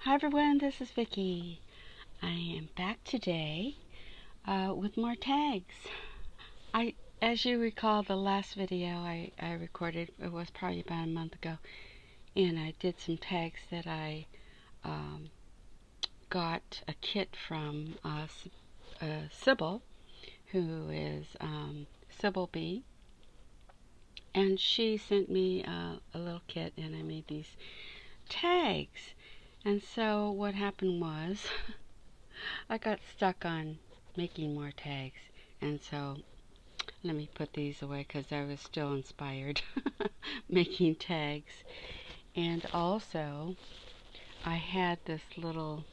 Hi everyone, this is Vicky. I am back today with more tags. As you recall, the last video I recorded, it was probably about a month ago, and I did some tags that I um, got a kit from Sybil, who is Sybil B, and she sent me a little kit, and I made these tags. And so what happened was I got stuck on making more tags, and so let me put these away because I was still inspired making tags. And also I had this little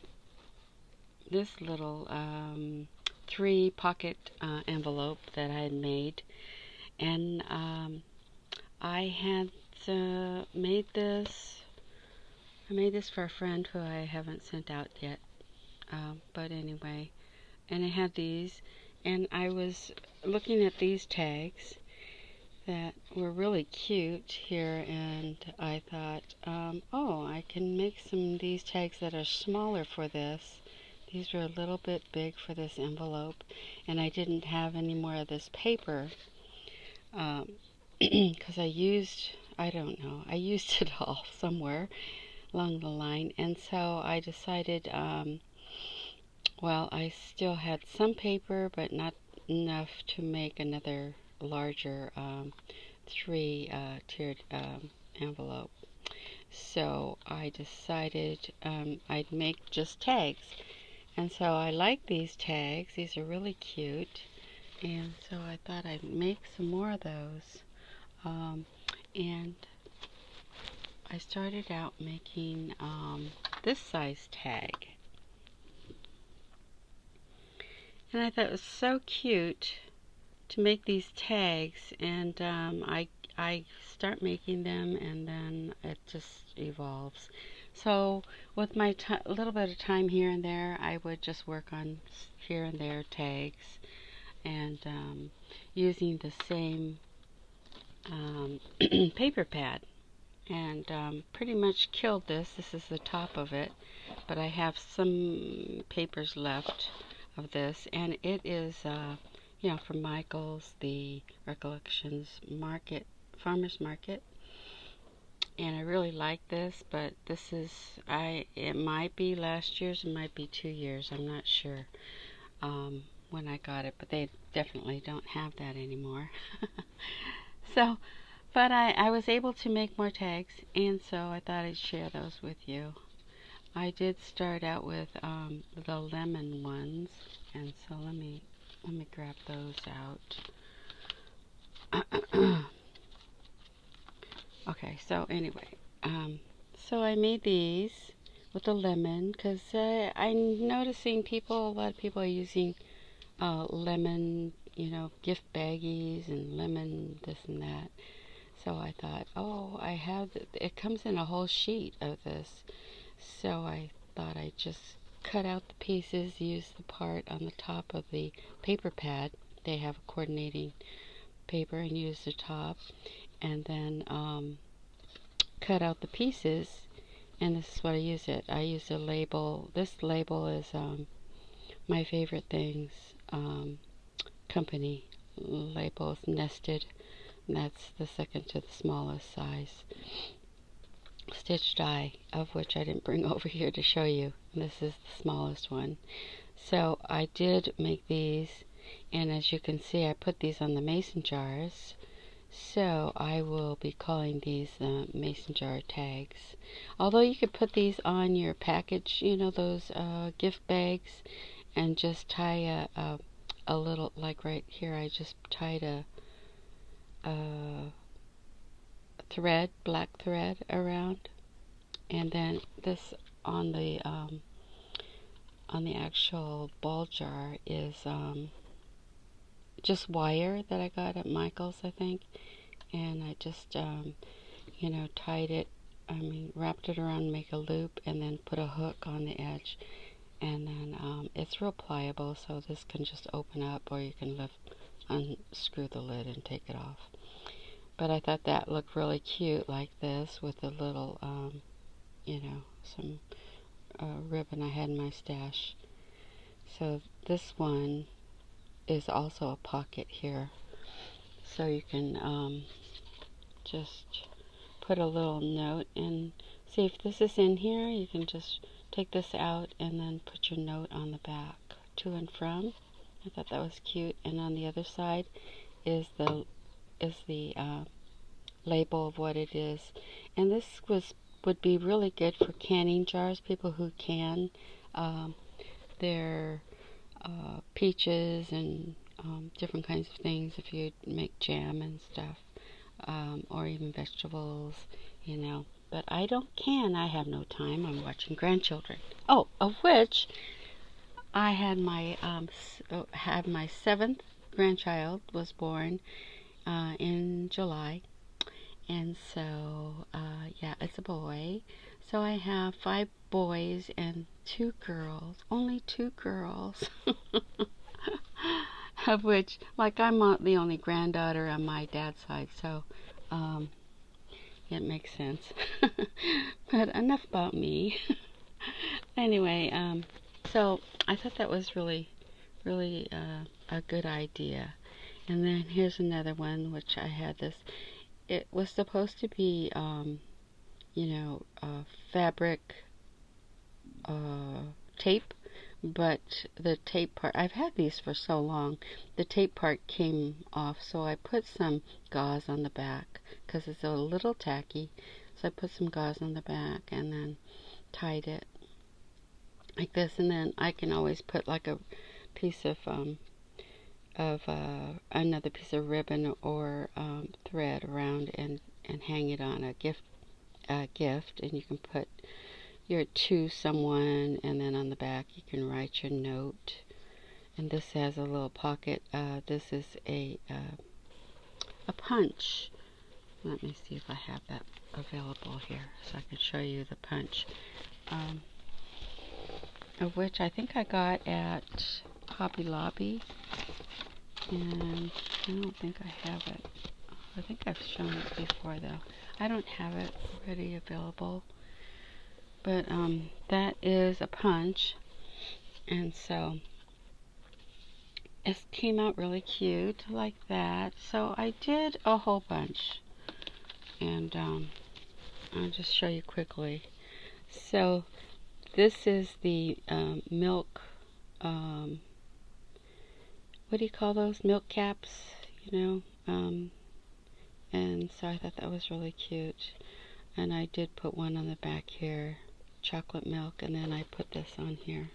3 pocket envelope that I had made, and I had made this. I made this for a friend who I haven't sent out yet. But anyway, and it had these, and I was looking at these tags that were really cute here, and I thought, oh, I can make some of these tags that are smaller for this. These were a little bit big for this envelope, and I didn't have any more of this paper because I don't know, I used it all somewhere along the line, and so I decided, well, I still had some paper, but not enough to make another larger 3 tiered envelope. So I decided I'd make just tags. And so I like these tags. These are really cute. And so I thought I'd make some more of those. And I started out making this size tag. And I thought it was so cute to make these tags, and I start making them, and then it just evolves. So with my little bit of time here and there, I would just work on here and there tags, and using the same paper pad, and pretty much killed this. This is the top of it, but I have some papers left of this, and it is from Michael's, the Recollections Market, Farmers Market, and I really like this, but this is, it might be last year's, it might be 2 years, I'm not sure when I got it, but they definitely don't have that anymore. So, but I was able to make more tags, and so I thought I'd share those with you. I did start out with the lemon ones, and so let me grab those out. Okay, so anyway, so I made these with a lemon because I'm noticing a lot of people are using lemon, gift baggies and lemon this and that. So I thought, oh, it comes in a whole sheet of this. So I thought I'd just cut out the pieces, use the part on the top of the paper pad. They have a coordinating paper, and use the top, and then cut out the pieces, and this is what I use it. I use a label. This label is My Favorite Things company label is nested, and that's the second to the smallest size stitch die, of which I didn't bring over here to show you. This is the smallest one. So I did make these, and as you can see, I put these on the mason jars. So I will be calling these mason jar tags. Although you could put these on your package, those gift bags, and just tie a little, like right here, I just tied a thread, black thread around, and then this on the actual ball jar is just wire that I got at Michael's, I think, and I just tied it, wrapped it around, make a loop, and then put a hook on the edge, and then it's real pliable, so this can just open up, or you can unscrew the lid and take it off. But I thought that looked really cute like this, with a little some ribbon I had in my stash. So this one is also a pocket here. So you can just put a little note and see if this is in here. You can just take this out and then put your note on the back, to and from. I thought that was cute. And on the other side is the label of what it is. And this would be really good for canning jars. People who can their peaches and different kinds of things. If you make jam and stuff, or even vegetables, you know. But I don't can. I have no time. I'm watching grandchildren. Oh, of which I had my seventh grandchild was born in July, and so yeah, it's a boy. So I have 5 boys and 2 girls. Only 2 girls. Of which, like, I'm the only granddaughter on my dad's side, so it makes sense. But enough about me. Anyway, so I thought that was really, really a good idea. And then here's another one, which I had this. It was supposed to be, you know, fabric tape, but the tape part, I've had these for so long, the tape part came off, so I put some gauze on the back because it's a little tacky. So I put some gauze on the back and then tied it like this, and then I can always put like a piece of another piece of ribbon or thread around and hang it on a gift, and you can put your to someone, and then on the back you can write your note. And this has a little pocket. This is a punch. Let me see if I have that available here so I can show you the punch, of which I think I got at Hobby Lobby, and I don't think I have it. I think I've shown it before though. I don't have it already available, but that is a punch, and so it came out really cute like that. So I did a whole bunch, and I'll just show you quickly. So this is the milk, what do you call those? Milk caps, you know, and so I thought that was really cute. And I did put one on the back here, chocolate milk, and then I put this on here.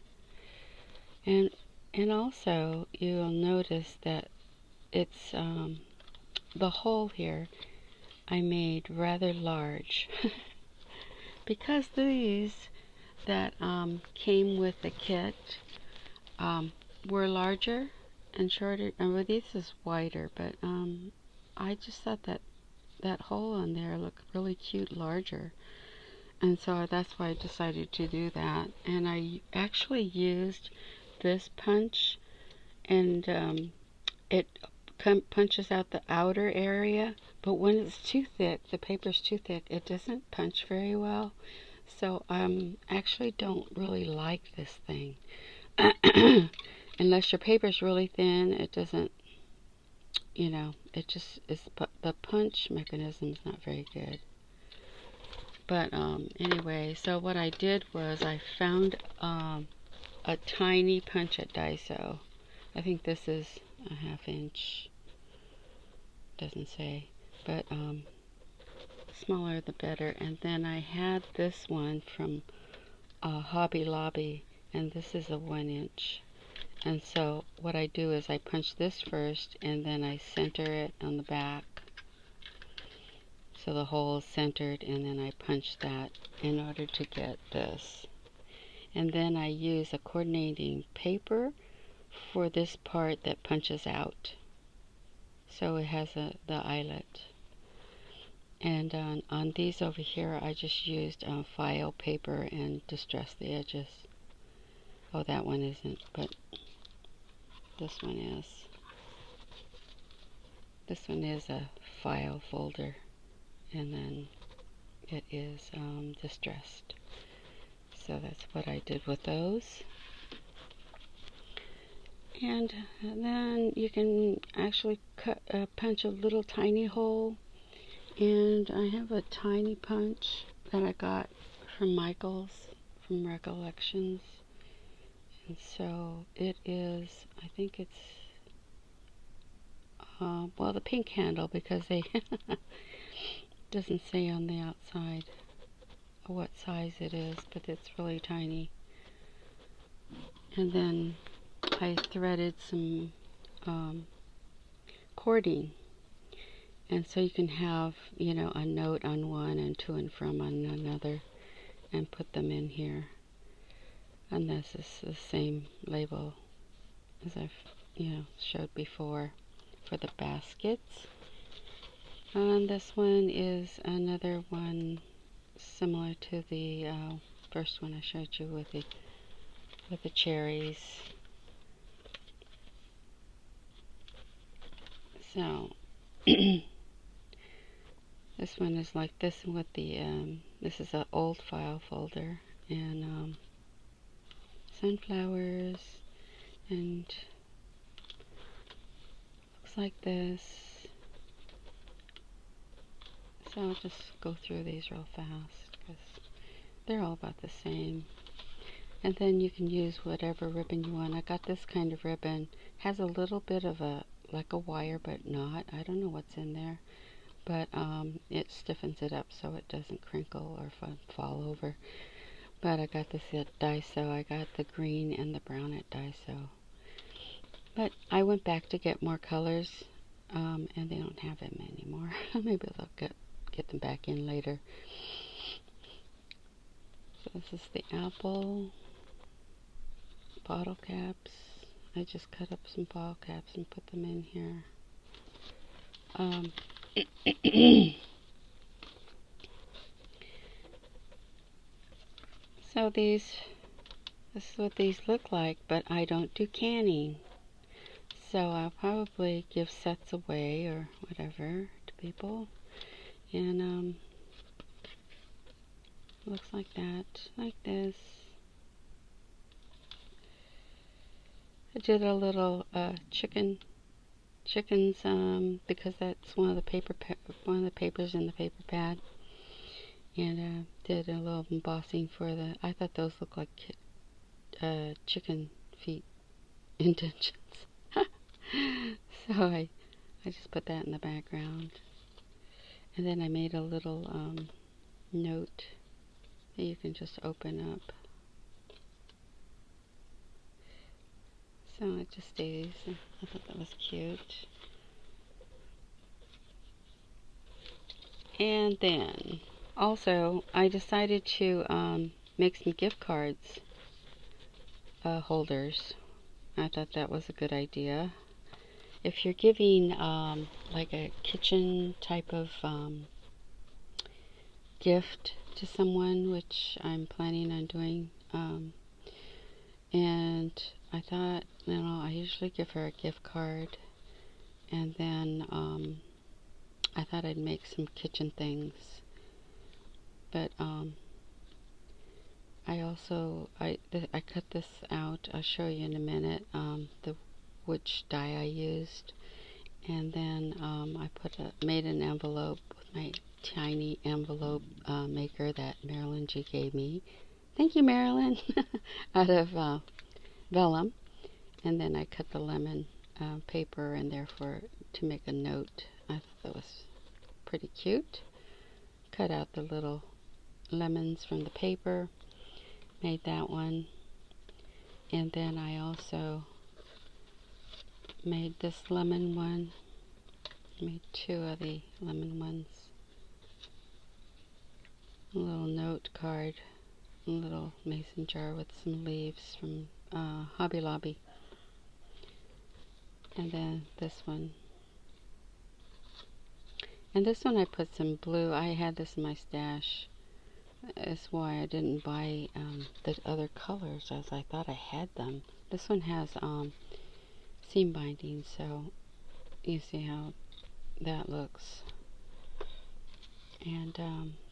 And also you'll notice that it's the hole here I made rather large because these that came with the kit were larger and shorter. Well, this is wider, but I just thought that that hole in there looked really cute larger, and so that's why I decided to do that. And I actually used this punch, and it punches out the outer area, but when it's too thick, the paper's too thick, it doesn't punch very well. So actually don't really like this thing. Unless your paper's really thin, it doesn't, you know, it just is, the punch mechanism is not very good. But anyway, so what I did was I found a tiny punch at Daiso. I think this is a 1/2 inch, doesn't say, but smaller the better. And then I had this one from Hobby Lobby, and this is a 1 inch. And so what I do is I punch this first, and then I center it on the back so the hole is centered, and then I punch that in order to get this. And then I use a coordinating paper for this part that punches out, so it has the eyelet. And on these over here, I just used file paper and distressed the edges. Oh, that one isn't, but this one is. This one is a file folder, and then it is distressed. So that's what I did with those. And then you can actually punch a little tiny hole. And I have a tiny punch that I got from Michael's, from Recollections. And so it is, I think it's, well, the pink handle, because they doesn't say on the outside what size it is, but it's really tiny. And then I threaded some cording, and so you can have, you know, a note on one and to and from on another, and put them in here. And this is the same label as I've, you know, showed before for the baskets. And this one is another one similar to the first one I showed you with the cherries. So this one is like this with the this is an old file folder, and sunflowers, and looks like this. So I'll just go through these real fast because they're all about the same. And then you can use whatever ribbon you want. I got this kind of ribbon. Has a little bit of a, like a wire, but not. I don't know what's in there. But it stiffens it up so it doesn't crinkle or fall over. But I got this at Daiso. I got the green and the brown at Daiso. But I went back to get more colors, and they don't have them anymore. Maybe they'll get them back in later. So this is the apple. Bottle caps. I just cut up some bottle caps and put them in here. So this is what these look like, but I don't do canning. So I'll probably give sets away or whatever to people. And looks like that, like this. I did a little chickens, because that's one of the papers in the paper pad, and did a little embossing for the. I thought those looked like chicken feet indentions, so I just put that in the background, and then I made a little note that you can just open up. So it just stays. I thought that was cute. And then also I decided to make some gift cards holders. I thought that was a good idea. If you're giving like a kitchen type of gift to someone, which I'm planning on doing, and I thought, you know, I usually give her a gift card, and then I thought I'd make some kitchen things, but I also I cut this out. I'll show you in a minute which die I used, and then I made an envelope with my tiny envelope maker that Marilyn G gave me. Thank you, Marilyn. Out of vellum, and then I cut the lemon paper in there to make a note. I thought that was pretty cute. Cut out the little lemons from the paper, made that one, and then I also made this lemon one. Made two of the lemon ones. A little note card, a little mason jar with some leaves from Hobby Lobby. And then this one. And this one I put some blue. I had this in my stash. That's why I didn't buy the other colors, as I thought I had them. This one has seam binding, so you see how that looks. And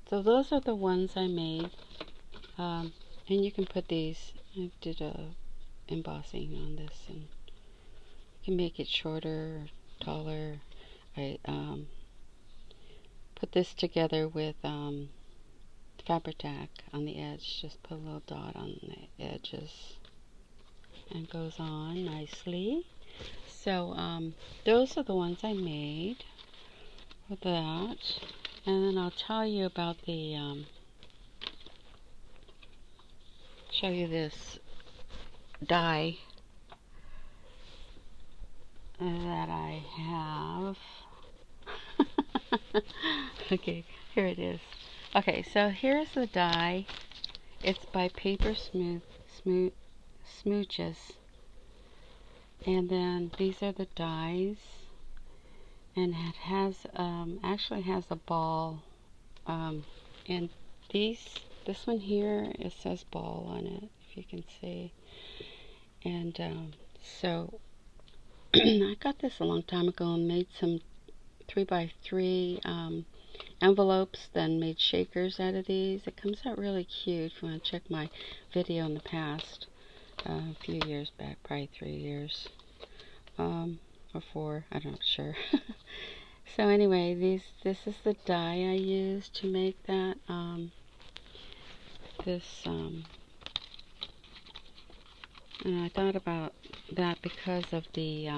so those are the ones I made. And you can put these, I did a embossing on this, and you can make it shorter or taller. I put this together with Fabri-Tac on the edge, just put a little dot on the edges, and goes on nicely. So those are the ones I made with that. And then I'll tell you about the, show you this die that I have. Okay, here it is. Okay, so here's the die. It's by Paper Smooches. And then these are the dies. And it has, actually has a ball. And this one here, it says ball on it, if you can see. And so I got this a long time ago and made some 3x3 envelopes, then made shakers out of these. It comes out really cute. If you want to check my video in the past, a few years back, probably 3 years, or 4, I'm not sure. So anyway, this is the die I used to make that. And I thought about that because of the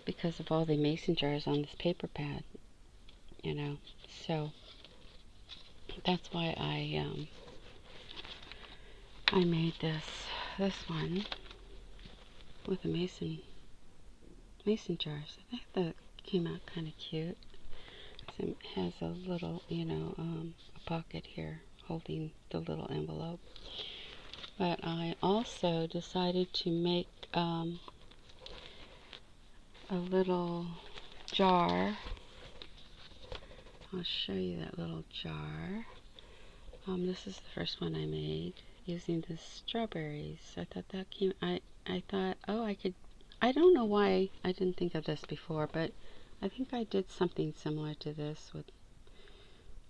because of all the mason jars on this paper pad, you know. So that's why I made this one with the mason jars. I think that came out kind of cute. It has a little, you know, a pocket here holding the little envelope. But I also decided to make a little jar. I'll show you that little jar. This is the first one I made using the strawberries. I thought that came, I thought, oh, I don't know why I didn't think of this before, but I think I did something similar to this with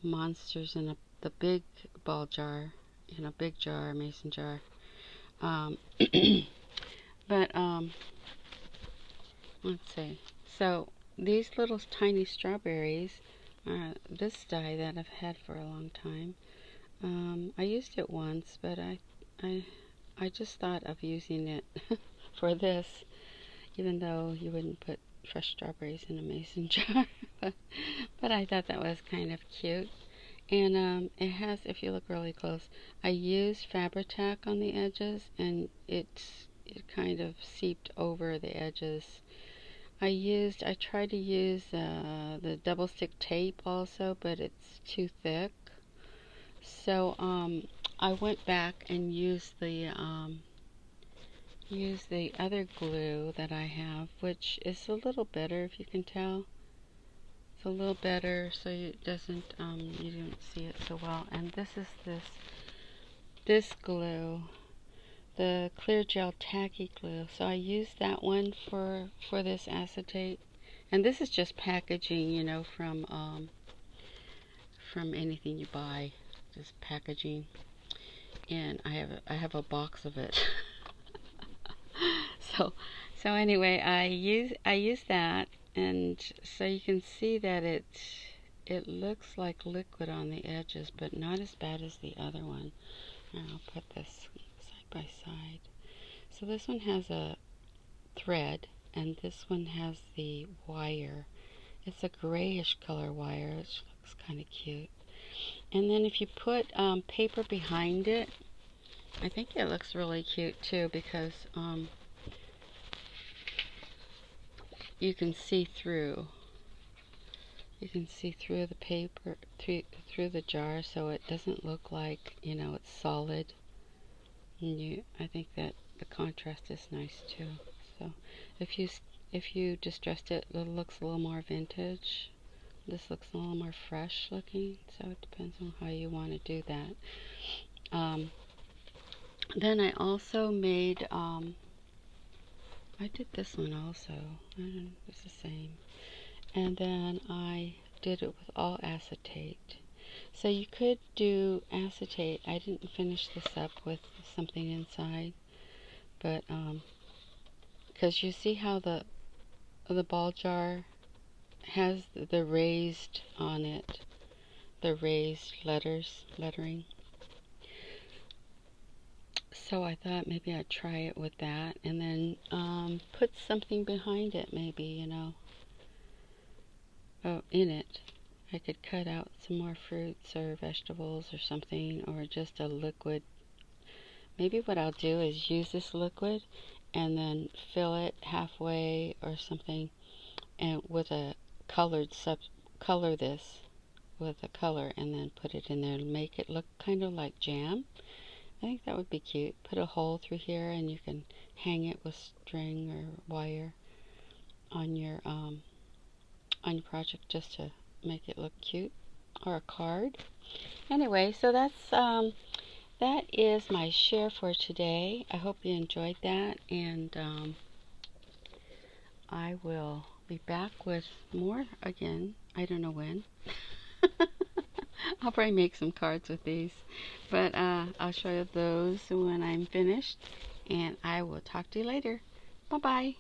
monsters in the big ball jar, in a big jar, mason jar. But let's see. So these little tiny strawberries are this die that I've had for a long time. I used it once, but I just thought of using it for this, even though you wouldn't put fresh strawberries in a mason jar. But I thought that was kind of cute. And it has, if you look really close, I used Fabri-Tac on the edges, and it kind of seeped over the edges. I tried to use the double stick tape also, but it's too thick. So I went back and used the other glue that I have, which is a little better, if you can tell. It's a little better, so it doesn't you don't see it so well. And this is this glue, the clear gel tacky glue. So I used that one for this acetate, and this is just packaging, you know, from anything you buy, just packaging. And I have a box of it. so anyway, I use that, and so you can see that it looks like liquid on the edges, but not as bad as the other one. And I'll put this side by side. So this one has a thread, and this one has the wire. It's a grayish color wire, which looks kind of cute. And then if you put paper behind it, I think it looks really cute too, because you can see through. You can see through the paper, through the jar, so it doesn't look like, you know, it's solid. And I think that the contrast is nice too. So if you distressed it, it looks a little more vintage. This looks a little more fresh looking, so it depends on how you want to do that. Then I also made, I did this one also. It's the same. And then I did it with all acetate. So you could do acetate. I didn't finish this up with something inside, but because you see how the ball jar has the raised on it, the raised lettering. So I thought maybe I'd try it with that, and then put something behind it, maybe, you know, in it. I could cut out some more fruits or vegetables or something, or just a liquid. Maybe what I'll do is use this liquid and then fill it halfway or something, and with a color this with a color, and then put it in there and make it look kind of like jam. I think that would be cute. Put a hole through here, and you can hang it with string or wire on your project, just to make it look cute, or a card. Anyway, so that is my share for today. I hope you enjoyed that, and I will be back with more again. I don't know when. I'll probably make some cards with these, but I'll show you those when I'm finished, and I will talk to you later. Bye-bye.